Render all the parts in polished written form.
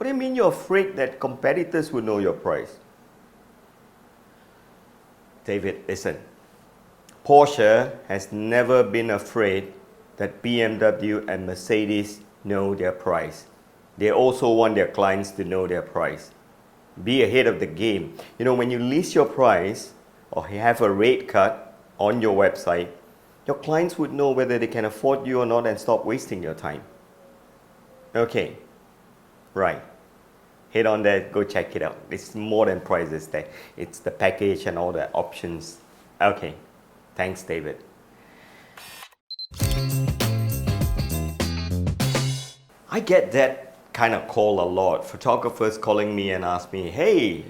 What do you mean you're afraid that competitors will know your price? David, listen. Porsche has never been afraid that BMW and Mercedes know their price. They also want their clients to know their price. Be ahead of the game. You know, when you list your price or have a rate cut on your website, your clients would know whether they can afford you or not and stop wasting your time. Okay, right. Head on there, go check it out. It's more than prices there. It's the package and all the options. Okay, thanks, David. I get that kind of call a lot. Photographers calling me and ask me, hey,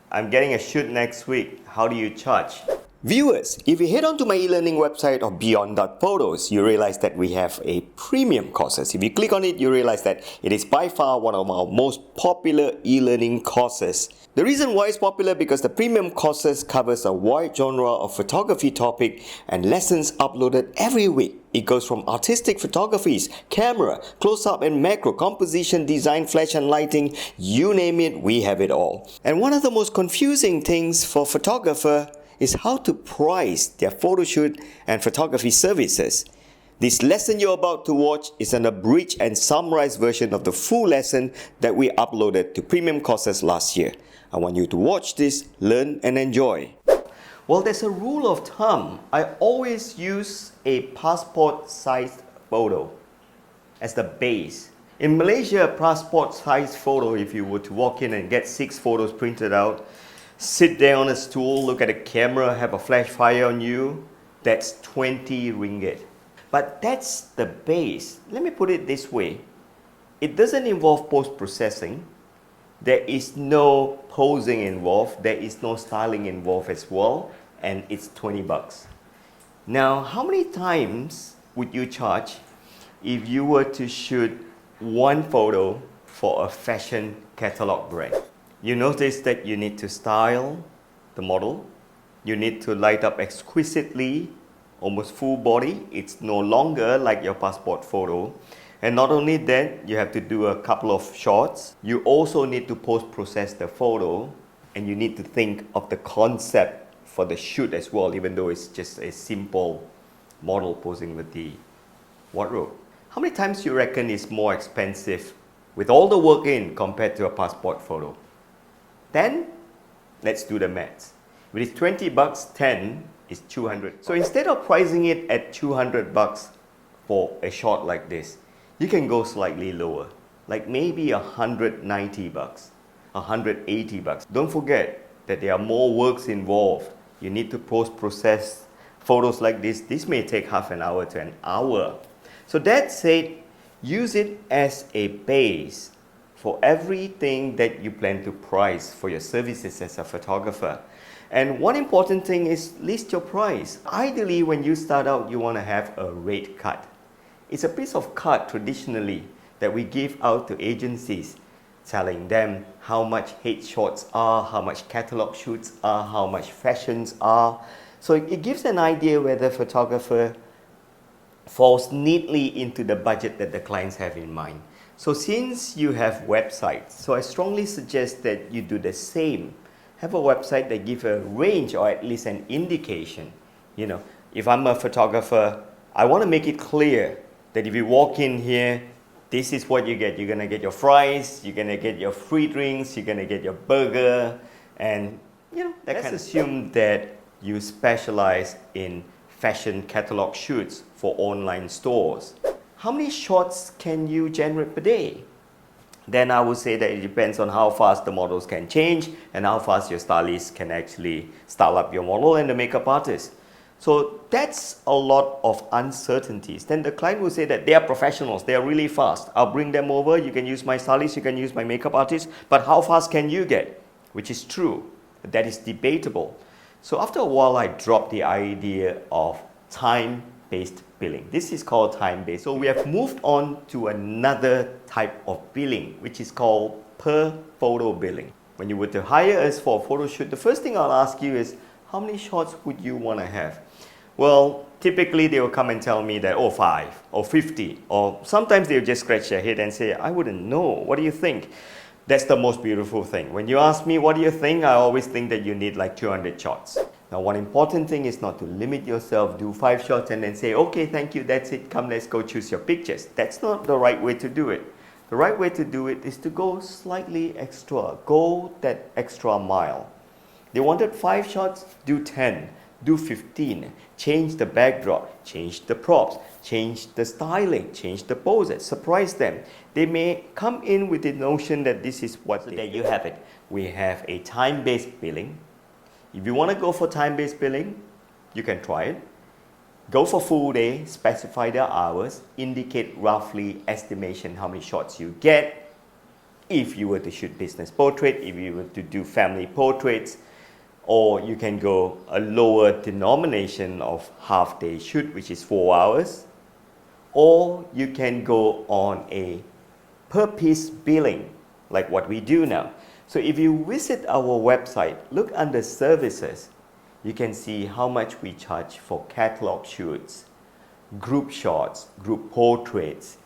I'm getting a shoot next week. How do you charge? Viewers, if you head on to my e-learning website of beyond.photos, you realize that we have a premium courses. If you click on it, you realize that it is by far one of our most popular e-learning courses. The reason why it's popular because the premium courses covers a wide genre of photography topic and lessons uploaded every week. It goes from artistic photographies, camera, close-up and macro, composition, design, flash and lighting, you name it, we have it all. And one of the most confusing things for photographer is how to price their photoshoot and photography services. This lesson you're about to watch is an abridged and summarized version of the full lesson that we uploaded to premium courses last year. I want you to watch this, learn and enjoy. Well, there's a rule of thumb. I always use a passport-sized photo as the base. In Malaysia, a passport-sized photo, if you were to walk in and get 6 photos printed out, sit there on a stool, look at a camera, have a flash fire on you, that's 20 ringgit. But that's the base. Let me put it this way. It doesn't involve post-processing. There is no posing involved. There is no styling involved as well. And it's 20 bucks. Now, how many times would you charge if you were to shoot one photo for a fashion catalog brand? You notice that you need to style the model. You need to light up exquisitely, almost full body. It's no longer like your passport photo. And not only that, you have to do a couple of shots. You also need to post-process the photo, and you need to think of the concept for the shoot as well, even though it's just a simple model posing with the wardrobe. How many times you reckon is more expensive with all the work in compared to a passport photo? 10? Let's do the maths. If it is 20 bucks, 10 is 200. So instead of pricing it at 200 bucks for a shot like this, you can go slightly lower, like maybe 190 bucks, 180 bucks. Don't forget that there are more works involved. You need to post-process photos like this. This may take half an hour to an hour. So that said, use it as a base for everything that you plan to price for your services as a photographer. And one important thing is list your price. Ideally, when you start out, you want to have a rate card. It's a piece of card traditionally that we give out to agencies, telling them how much headshots are, how much catalog shoots are, how much fashions are. So it gives an idea whether photographer falls neatly into the budget that the clients have in mind. So since you have websites, so I strongly suggest that you do the same. Have a website that gives a range or at least an indication. You know, if I'm a photographer, I want to make it clear that if you walk in here, this is what you get. You're going to get your fries, you're going to get your free drinks, you're going to get your burger, and you know, let's assume that you specialize in fashion catalog shoots for online stores. How many shots can you generate per day? Then I would say that it depends on how fast the models can change and how fast your stylist can actually style up your model and the makeup artist. So that's a lot of uncertainties. Then the client will say that they are professionals, they are really fast. I'll bring them over, you can use my stylist, you can use my makeup artist, but how fast can you get? Which is true, that is debatable. So after a while, I dropped the idea of time-based billing. This is called time-based. So we have moved on to another type of billing, which is called per photo billing. When you were to hire us for a photo shoot, the first thing I'll ask you is, how many shots would you want to have? Well, typically they will come and tell me that, oh, 5 or 50, or sometimes they'll just scratch their head and say, I wouldn't know, what do you think? That's the most beautiful thing. When you ask me what do you think, I always think that you need like 200 shots. Now one important thing is not to limit yourself, do 5 shots and then say, okay, thank you, that's it, come let's go choose your pictures. That's not the right way to do it. The right way to do it is to go slightly extra, go that extra mile. They wanted 5 shots, do 10, do 15, change the backdrop, change the props, change the styling, change the poses, surprise them. They may come in with the notion that this is what so there you have it. We have a time-based billing. If you want to go for time-based billing, you can try it. Go for full day, specify the hours, indicate roughly estimation how many shots you get. If you were to shoot business portrait, if you were to do family portraits, or you can go a lower denomination of half-day shoot, which is 4 hours, or you can go on a per-piece billing, like what we do now. So if you visit our website, look under services, you can see how much we charge for catalog shoots, group shots, group portraits.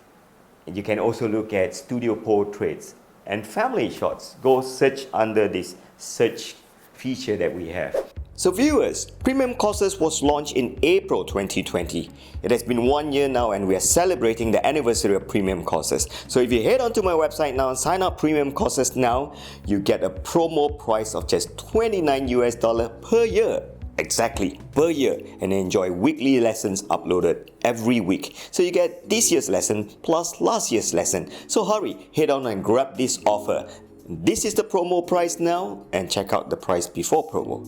And you can also look at studio portraits and family shots. Go search under this search feature that we have. So viewers, Premium Courses was launched in April 2020. It has been 1 year now and we are celebrating the anniversary of Premium Courses. So if you head onto my website now and sign up Premium Courses now, you get a promo price of just $29 per year. Exactly, per year, and enjoy weekly lessons uploaded every week. So you get this year's lesson plus last year's lesson. So hurry, head on and grab this offer. This is the promo price now and check out the price before promo.